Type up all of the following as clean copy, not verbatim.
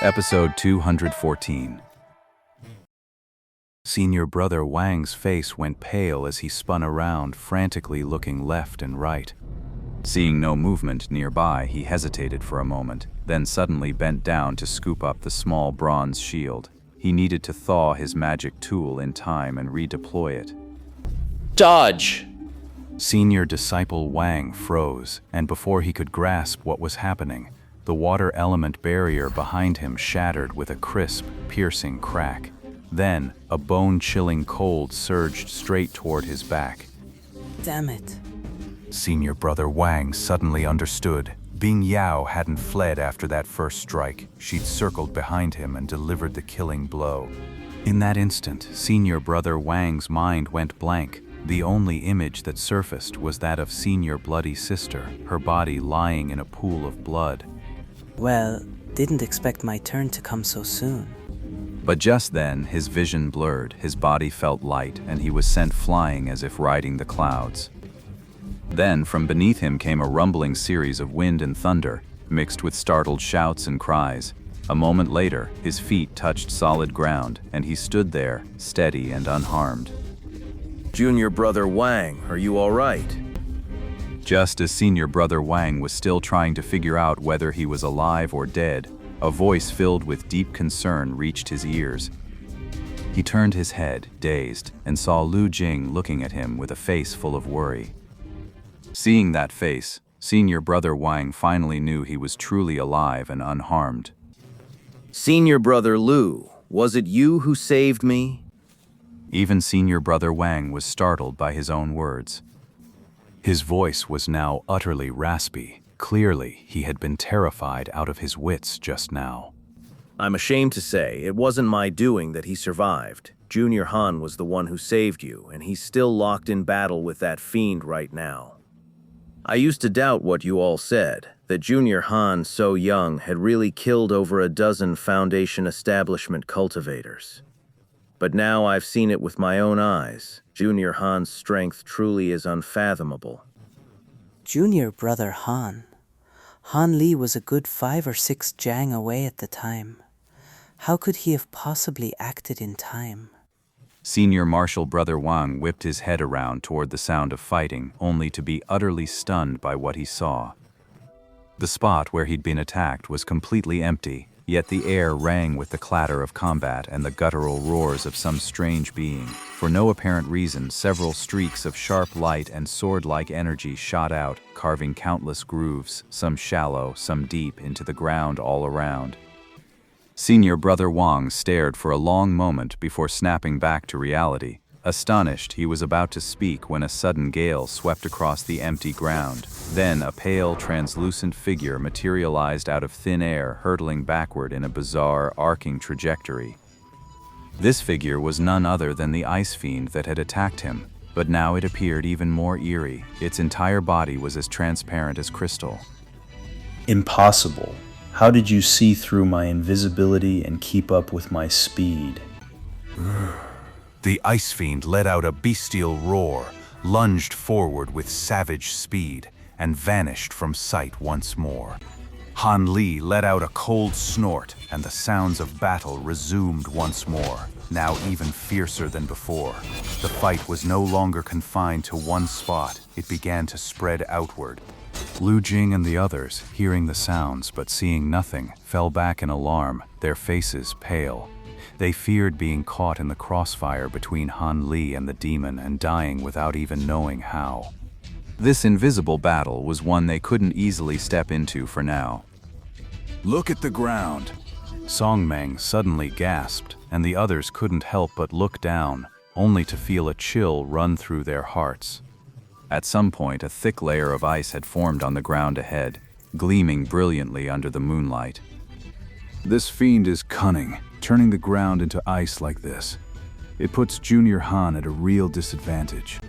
Episode 214. Senior Brother Wang's face went pale as he spun around, frantically looking left and right. Seeing no movement nearby, he hesitated for a moment, then suddenly bent down to scoop up the small bronze shield. He needed to thaw his magic tool in time and redeploy it. Dodge! Senior Disciple Wang froze, and before he could grasp what was happening, the water element barrier behind him shattered with a crisp, piercing crack. Then, a bone-chilling cold surged straight toward his back. Damn it. Senior Brother Wang suddenly understood. Bing Yao hadn't fled after that first strike. She'd circled behind him and delivered the killing blow. In that instant, Senior Brother Wang's mind went blank. The only image that surfaced was that of Senior Bloody Sister, her body lying in a pool of blood. Well, didn't expect my turn to come so soon. But just then, his vision blurred, his body felt light, and he was sent flying as if riding the clouds. Then, from beneath him came a rumbling series of wind and thunder, mixed with startled shouts and cries. A moment later, his feet touched solid ground, and he stood there, steady and unharmed. Junior Brother Wang, are you all right? Just as Senior Brother Wang was still trying to figure out whether he was alive or dead, a voice filled with deep concern reached his ears. He turned his head, dazed, and saw Lu Jing looking at him with a face full of worry. Seeing that face, Senior Brother Wang finally knew he was truly alive and unharmed. Senior Brother Lu, was it you who saved me? Even Senior Brother Wang was startled by his own words. His voice was now utterly raspy. Clearly, he had been terrified out of his wits just now. I'm ashamed to say, it wasn't my doing that he survived. Junior Han was the one who saved you, and he's still locked in battle with that fiend right now. I used to doubt what you all said, that Junior Han, so young, had really killed over a dozen Foundation establishment cultivators. But now I've seen it with my own eyes. Junior Han's strength truly is unfathomable. Junior Brother Han. Han Li was a good 5 or 6 Jiang away at the time. How could he have possibly acted in time? Senior Marshal Brother Wang whipped his head around toward the sound of fighting, only to be utterly stunned by what he saw. The spot where he'd been attacked was completely empty, yet the air rang with the clatter of combat and the guttural roars of some strange being. For no apparent reason, several streaks of sharp light and sword-like energy shot out, carving countless grooves, some shallow, some deep, into the ground all around. Senior Brother Wang stared for a long moment before snapping back to reality. Astonished, he was about to speak when a sudden gale swept across the empty ground. Then a pale, translucent figure materialized out of thin air, hurtling backward in a bizarre, arcing trajectory. This figure was none other than the ice fiend that had attacked him, but now it appeared even more eerie. Its entire body was as transparent as crystal. Impossible. How did you see through my invisibility and keep up with my speed? The ice fiend let out a bestial roar, lunged forward with savage speed, and vanished from sight once more. Han Li let out a cold snort, and the sounds of battle resumed once more, now even fiercer than before. The fight was no longer confined to one spot, it began to spread outward. Lu Jing and the others, hearing the sounds but seeing nothing, fell back in alarm, their faces pale. They feared being caught in the crossfire between Han Li and the demon and dying without even knowing how. This invisible battle was one they couldn't easily step into for now. "Look at the ground!" Song Meng suddenly gasped, and the others couldn't help but look down, only to feel a chill run through their hearts. At some point, a thick layer of ice had formed on the ground ahead, gleaming brilliantly under the moonlight. "This fiend is cunning, turning the ground into ice like this. It puts Junior Han at a real disadvantage."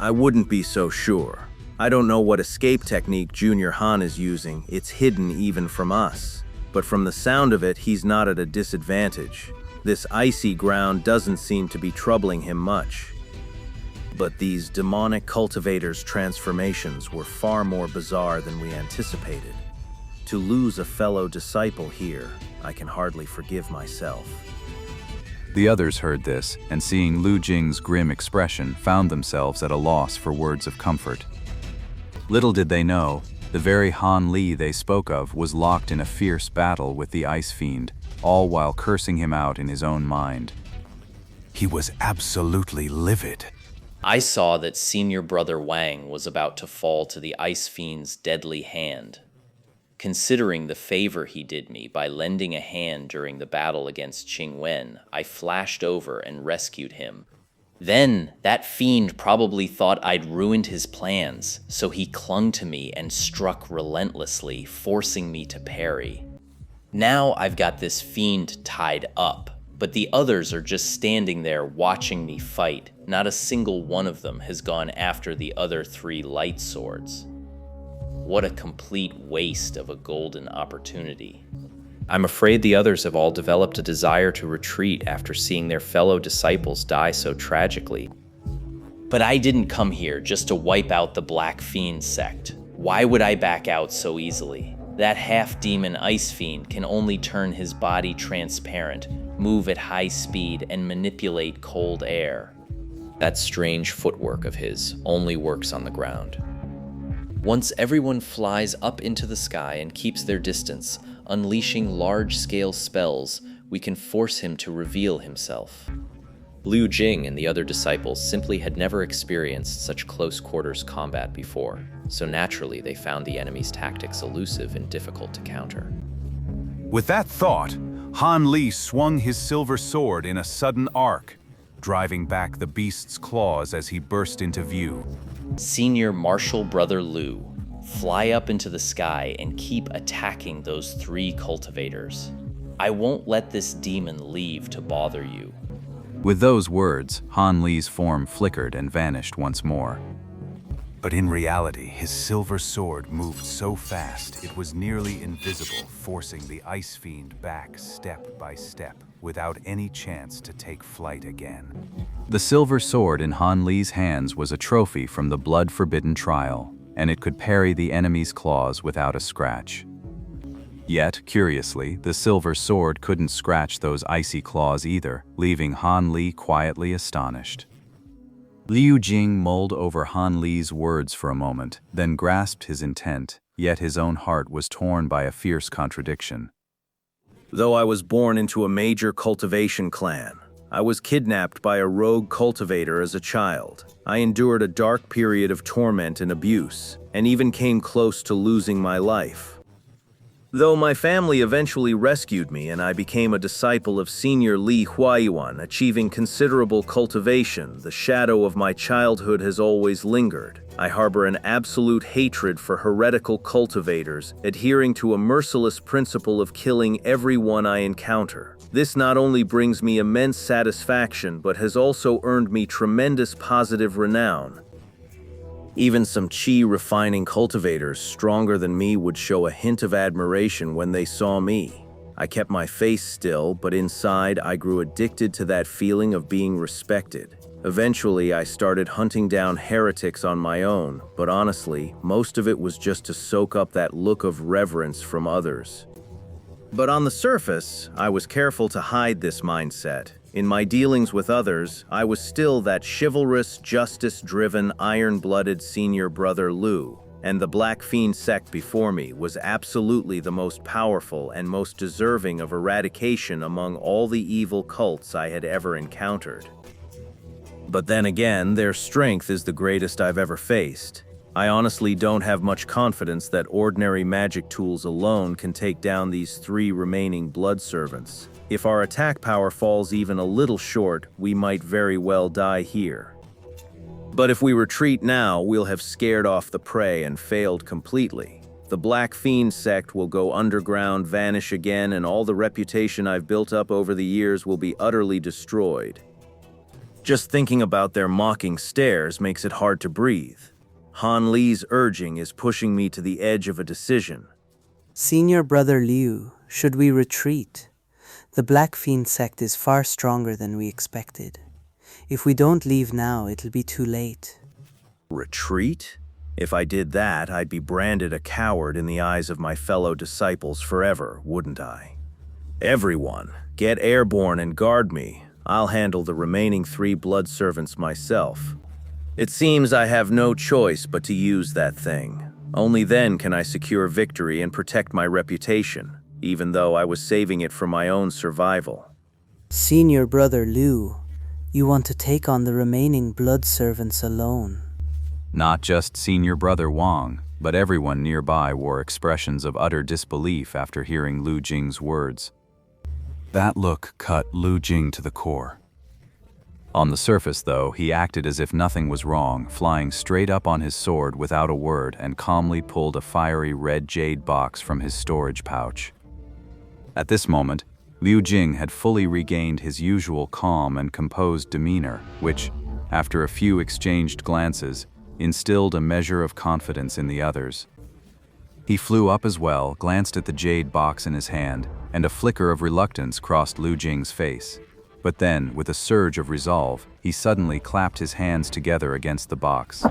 I wouldn't be so sure. I don't know what escape technique Junior Han is using. It's hidden even from us. But from the sound of it, he's not at a disadvantage. This icy ground doesn't seem to be troubling him much. But these demonic cultivators' transformations were far more bizarre than we anticipated. To lose a fellow disciple here, I can hardly forgive myself. The others heard this, and seeing Lu Jing's grim expression, found themselves at a loss for words of comfort. Little did they know, the very Han Li they spoke of was locked in a fierce battle with the Ice Fiend, all while cursing him out in his own mind. He was absolutely livid. I saw that Senior Brother Wang was about to fall to the Ice Fiend's deadly hand. Considering the favor he did me by lending a hand during the battle against Qing Wen, I flashed over and rescued him. Then, that fiend probably thought I'd ruined his plans, so he clung to me and struck relentlessly, forcing me to parry. Now I've got this fiend tied up, but the others are just standing there watching me fight. Not a single one of them has gone after the other 3 light swords. What a complete waste of a golden opportunity. I'm afraid the others have all developed a desire to retreat after seeing their fellow disciples die so tragically. But I didn't come here just to wipe out the Black Fiend sect. Why would I back out so easily? That half-demon Ice Fiend can only turn his body transparent, move at high speed, and manipulate cold air. That strange footwork of his only works on the ground. Once everyone flies up into the sky and keeps their distance, unleashing large-scale spells, we can force him to reveal himself. Liu Jing and the other disciples simply had never experienced such close-quarters combat before, so naturally they found the enemy's tactics elusive and difficult to counter. With that thought, Han Li swung his silver sword in a sudden arc, driving back the beast's claws as he burst into view. Senior Martial Brother Liu, fly up into the sky and keep attacking those 3 cultivators. I won't let this demon leave to bother you. With those words, Han Li's form flickered and vanished once more. But in reality, his silver sword moved so fast it was nearly invisible, forcing the Ice Fiend back step by step, without any chance to take flight again. The silver sword in Han Li's hands was a trophy from the blood-forbidden trial, and it could parry the enemy's claws without a scratch. Yet, curiously, the silver sword couldn't scratch those icy claws either, leaving Han Li quietly astonished. Liu Jing mulled over Han Li's words for a moment, then grasped his intent, yet his own heart was torn by a fierce contradiction. Though I was born into a major cultivation clan, I was kidnapped by a rogue cultivator as a child. I endured a dark period of torment and abuse, and even came close to losing my life. Though my family eventually rescued me and I became a disciple of Senior Li Huayuan, achieving considerable cultivation, the shadow of my childhood has always lingered. I harbor an absolute hatred for heretical cultivators, adhering to a merciless principle of killing everyone I encounter. This not only brings me immense satisfaction, but has also earned me tremendous positive renown. Even some qi refining cultivators stronger than me would show a hint of admiration when they saw me. I kept my face still, but inside I grew addicted to that feeling of being respected. Eventually, I started hunting down heretics on my own, but honestly, most of it was just to soak up that look of reverence from others. But on the surface, I was careful to hide this mindset. In my dealings with others, I was still that chivalrous, justice-driven, iron-blooded senior brother Liu, and the Black Fiend sect before me was absolutely the most powerful and most deserving of eradication among all the evil cults I had ever encountered. But then again, their strength is the greatest I've ever faced. I honestly don't have much confidence that ordinary magic tools alone can take down these 3 remaining blood servants. If our attack power falls even a little short, we might very well die here. But if we retreat now, we'll have scared off the prey and failed completely. The Black Fiend sect will go underground, vanish again, and all the reputation I've built up over the years will be utterly destroyed. Just thinking about their mocking stares makes it hard to breathe. Han Li's urging is pushing me to the edge of a decision. Senior Brother Liu, should we retreat? The Black Fiend sect is far stronger than we expected. If we don't leave now, it'll be too late. Retreat? If I did that, I'd be branded a coward in the eyes of my fellow disciples forever, wouldn't I? Everyone, get airborne and guard me. I'll handle the remaining 3 blood servants myself. It seems I have no choice but to use that thing. Only then can I secure victory and protect my reputation, even though I was saving it for my own survival. Senior brother Liu, you want to take on the remaining blood servants alone. Not just senior brother Wang, but everyone nearby wore expressions of utter disbelief after hearing Lu Jing's words. That look cut Lu Jing to the core. On the surface, though, he acted as if nothing was wrong, flying straight up on his sword without a word and calmly pulled a fiery red jade box from his storage pouch. At this moment, Liu Jing had fully regained his usual calm and composed demeanor, which, after a few exchanged glances, instilled a measure of confidence in the others. He flew up as well, glanced at the jade box in his hand, and a flicker of reluctance crossed Lu Jing's face. But then, with a surge of resolve, he suddenly clapped his hands together against the box.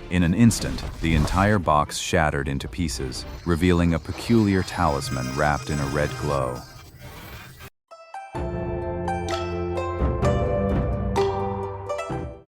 In an instant, the entire box shattered into pieces, revealing a peculiar talisman wrapped in a red glow.